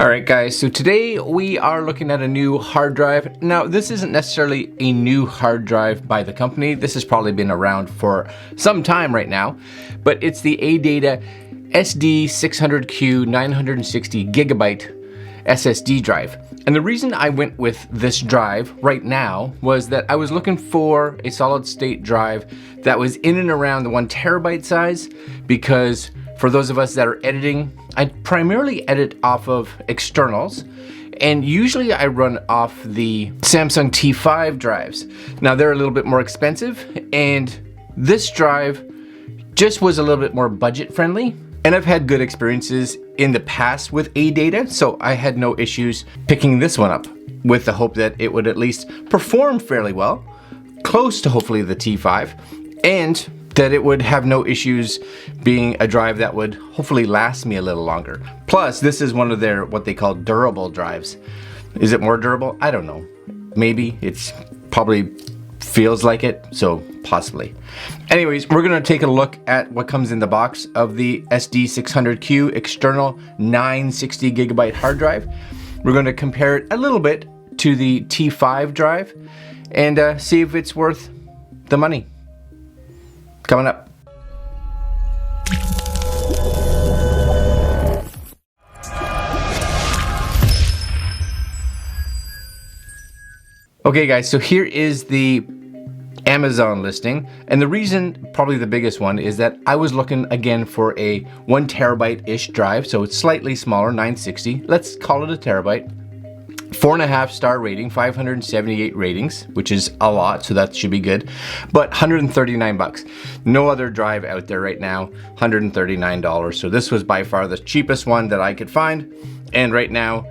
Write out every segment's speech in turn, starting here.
Alright guys, so today we are looking at a new hard drive. Now this isn't necessarily a new hard drive by the company. This has probably been around for some time right now, but it's the ADATA SD600Q 960GB SSD drive. And the reason I went with this drive right now was that I was looking for a solid state drive that was in and around the 1 terabyte size, because for those of us that are editing, I primarily edit off of externals, and usually I run off the Samsung T5 drives. Now they're a little bit more expensive, and this drive just was a little bit more budget friendly. And I've had good experiences in the past with ADATA, so I had no issues picking this one up with the hope that it would at least perform fairly well, close to hopefully the T5, and that it would have no issues being a drive that would hopefully last me a little longer. Plus, this is one of their what they call durable drives. Is it more durable? I don't know. Maybe. It's probably feels like it, so possibly. Anyways, we're gonna take a look at what comes in the box of the SD600Q external 960GB hard drive. We're gonna compare it a little bit to the T5 drive and see if it's worth the money. Coming up. Okay guys, so here is the Amazon listing, and the reason, probably the biggest one, is that I was looking again for a 1 terabyte-ish drive, so it's slightly smaller, 960. Let's call it a terabyte. 4.5 star rating, 578 ratings, which is a lot, so that should be good. But $139. No other drive out there right now, $139. So this was by far the cheapest one that I could find. And right now,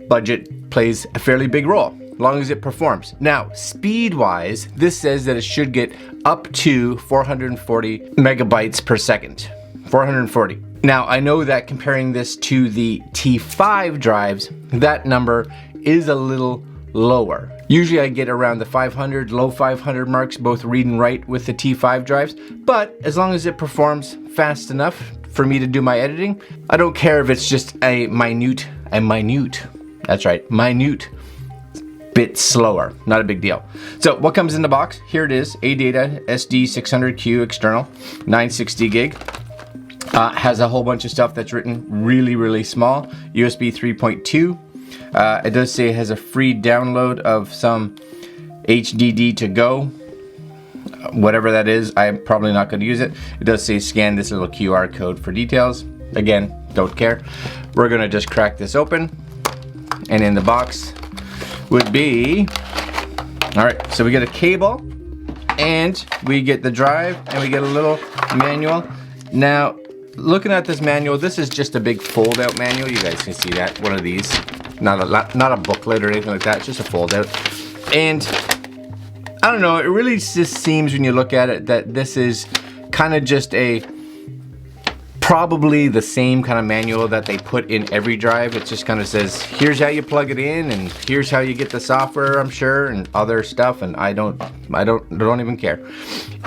budget plays a fairly big role, as long as it performs. Now, speed-wise, this says that it should get up to 440 megabytes per second. 440. Now, I know that comparing this to the T5 drives, that number is a little lower. Usually I get around the 500, low 500 marks, both read and write with the T5 drives, but as long as it performs fast enough for me to do my editing, I don't care if it's just a minute bit slower, not a big deal. So what comes in the box? Here it is, ADATA SD600Q external, 960 gig. Has a whole bunch of stuff that's written really small, USB 3.2. It does say it has a free download of some HDD to go, whatever that is. I'm probably not going to use it. It does say scan this little QR code for details. Again, don't care. We're going to just crack this open, and in the box would be, all right, so we get a cable, and we get the drive, and we get a little manual. Now, looking at this manual, this is just a big fold-out manual. You guys can see that, one of these. Not a booklet or anything like that, just a fold-out. And I don't know, it really just seems when you look at it that this is kind of just probably the same kind of manual that they put in every drive. It just kind of says, here's how you plug it in, and here's how you get the software, I'm sure, and other stuff, and I don't even care.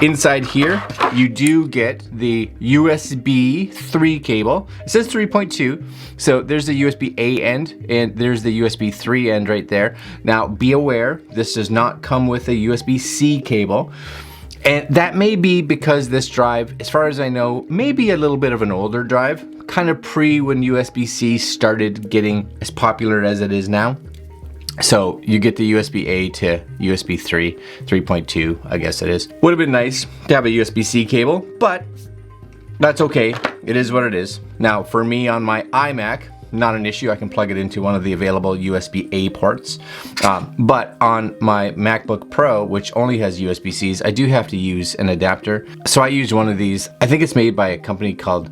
Inside here, you do get the USB 3 cable. It says 3.2, so there's the USB A end, and there's the USB 3 end right there. Now, be aware, this does not come with a USB C cable. And that may be because this drive, as far as I know, may be a little bit of an older drive, kind of pre when USB-C started getting as popular as it is now. So you get the USB-A to USB 3, 3.2, I guess it is. Would have been nice to have a USB-C cable, but that's okay. It is what it is. Now, for me on my iMac, not an issue. I can plug it into one of the available USB-A ports. But on my MacBook Pro, which only has USB-Cs, I do have to use an adapter. So I use one of these. I think it's made by a company called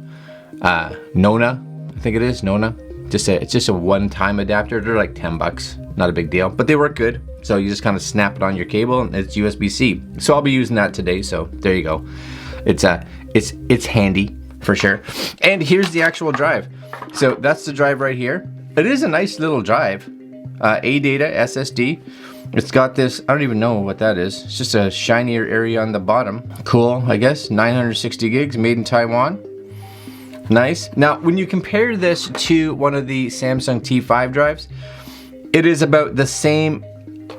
Nona. I think it is Nona. It's just a one-time adapter. They're like $10. Not a big deal, but they work good. So you just kind of snap it on your cable, and it's USB-C. So I'll be using that today. So there you go. It's handy for sure. And here's the actual drive. So that's the drive right here. It is a nice little drive. ADATA SSD. It's got this, I don't even know what that is. It's just a shinier area on the bottom. Cool, I guess. 960 gigs, made in Taiwan. Nice. Now, when you compare this to one of the Samsung T5 drives, it is about the same,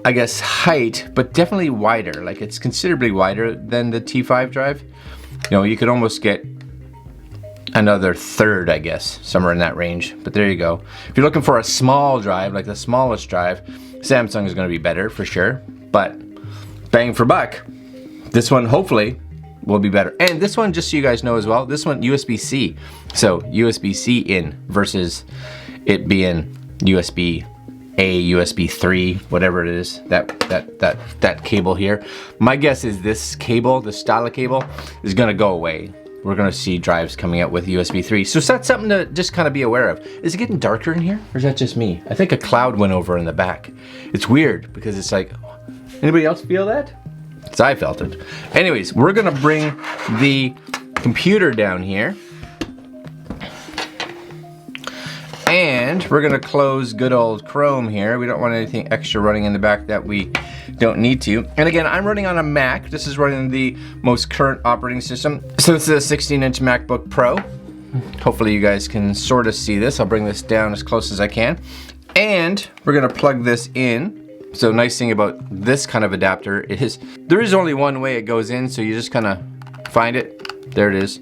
I guess, height, but definitely wider. Like, it's considerably wider than the T5 drive. You know, you could almost get another third, I guess, somewhere in that range. But there you go. If you're looking for a small drive, like the smallest drive, Samsung is going to be better for sure. But bang for buck, this one hopefully will be better. And this one, just so you guys know as well, this one USB-C. So USB-C in versus it being USB-A, USB 3, whatever it is, that cable here. My guess is this cable, this style of cable, is gonna go away. We're gonna see drives coming out with USB 3. So that's something to just kind of be aware of. Is it getting darker in here, or is that just me? I think a cloud went over in the back. It's weird because it's like, anybody else feel that? Because I felt it. Anyways, we're gonna bring the computer down here. And we're gonna close good old Chrome here. We don't want anything extra running in the back that we don't need to. And again, I'm running on a Mac. This is running the most current operating system. So this is a 16-inch MacBook Pro. Hopefully you guys can sort of see this. I'll bring this down as close as I can. And we're gonna plug this in. So nice thing about this kind of adapter is there is only one way it goes in, so you just kind of find it. There it is.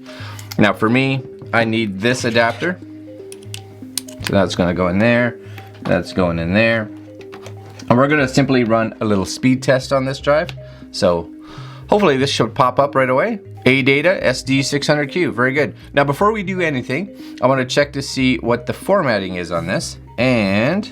Now for me, I need this adapter. So that's gonna go in there, that's going in there. And we're gonna simply run a little speed test on this drive. So hopefully this should pop up right away. ADATA SD600Q, very good. Now before we do anything, I wanna check to see what the formatting is on this. And,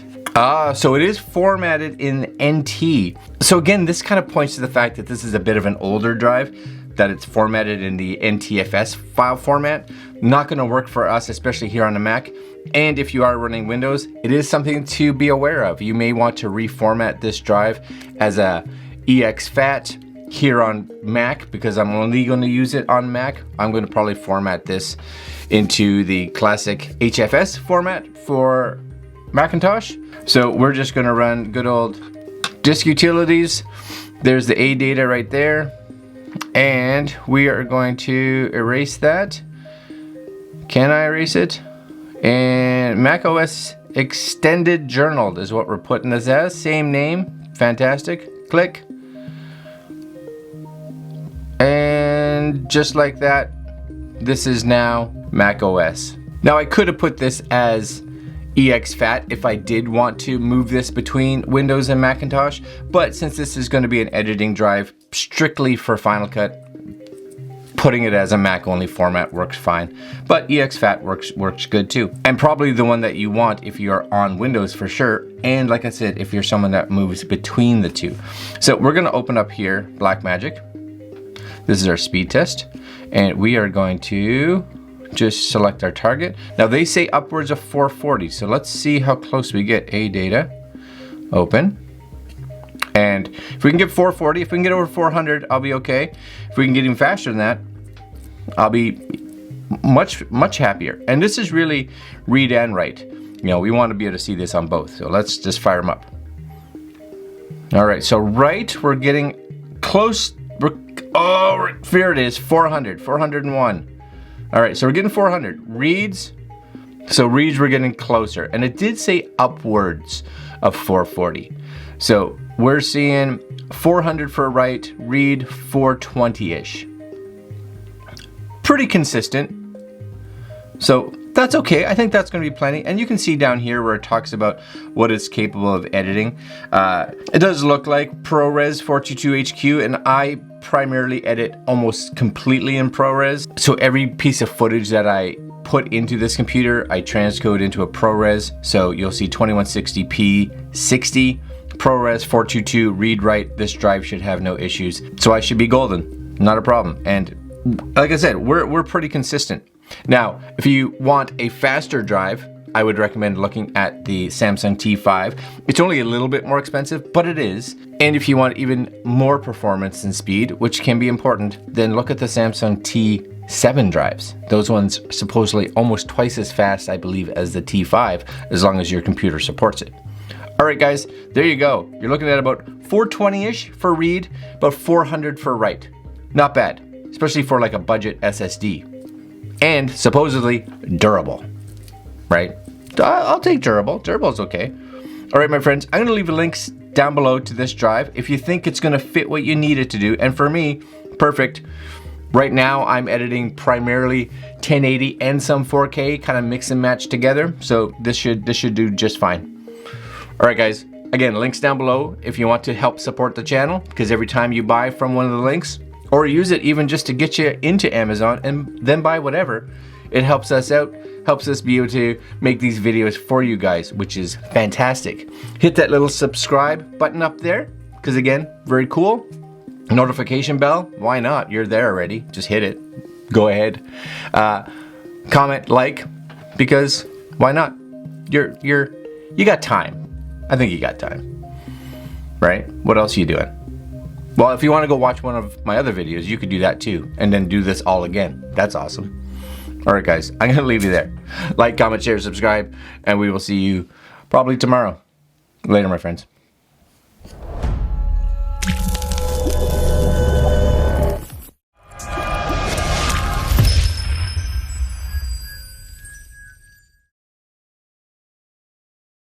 so it is formatted in NT. So again, this kind of points to the fact that this is a bit of an older drive, that it's formatted in the NTFS file format. Not gonna work for us, especially here on the Mac. And if you are running Windows, it is something to be aware of. You may want to reformat this drive as a exFAT here on Mac, because I'm only gonna use it on Mac. I'm gonna probably format this into the classic HFS format for Macintosh. So we're just gonna run good old disk utilities. There's the ADATA right there. And we are going to erase that. Can I erase it? And macOS Extended Journal is what we're putting this as. Same name. Fantastic. Click. And just like that, this is now macOS. Now I could have put this as exFAT if I did want to move this between Windows and Macintosh, but since this is going to be an editing drive strictly for Final Cut, putting it as a Mac only format works fine. But exFAT works good too, and probably the one that you want if you're on Windows for sure, and like I said, if you're someone that moves between the two. So we're going to open up here Blackmagic. This is our speed test, and we are going to just select our target. Now they say upwards of 440, so let's see how close we get. ADATA, open. And if we can get 440, if we can get over 400, I'll be okay. If we can get even faster than that, I'll be much happier. And this is really read and write. You know, we want to be able to see this on both. So let's just fire them up. All right, so we're getting close. Here it is, 400, 401. All right, so we're getting 400. Reads, so reads we're getting closer. And it did say upwards of 440. So we're seeing 400 for a write, read 420-ish. Pretty consistent. So that's okay. I think that's going to be plenty. And you can see down here where it talks about what it's capable of editing. It does look like ProRes 422HQ, and I primarily edit almost completely in ProRes. So every piece of footage that I put into this computer, I transcode into a ProRes. So you'll see 2160p 60, ProRes 422, read write. This drive should have no issues. So I should be golden, not a problem. And like I said, we're pretty consistent. Now, if you want a faster drive, I would recommend looking at the Samsung T5. It's only a little bit more expensive, but it is. And if you want even more performance and speed, which can be important, then look at the Samsung T7 drives. Those ones supposedly almost twice as fast, I believe, as the T5, as long as your computer supports it. All right, guys, there you go. You're looking at about 420-ish for read, about 400 for write. Not bad, especially for like a budget SSD. and supposedly durable, right? I'll take durable. Durable's okay. All right, my friends, I'm gonna leave the links down below to this drive if you think it's gonna fit what you need it to do. And for me, perfect. Right now, I'm editing primarily 1080 and some 4K, kind of mix and match together. So this should do just fine. All right, guys. Again, links down below if you want to help support the channel, because every time you buy from one of the links, or use it even just to get you into Amazon and then buy whatever, it helps us out, helps us be able to make these videos for you guys, which is fantastic. Hit that little subscribe button up there, because again, very cool. Notification bell, why not? You're there already, just hit it. Go ahead. Comment, like, because why not? You got time. I think you got time, right? What else are you doing? Well, if you want to go watch one of my other videos, you could do that too, and then do this all again. That's awesome. All right, guys, I'm going to leave you there. Like, comment, share, subscribe, and we will see you probably tomorrow. Later, my friends.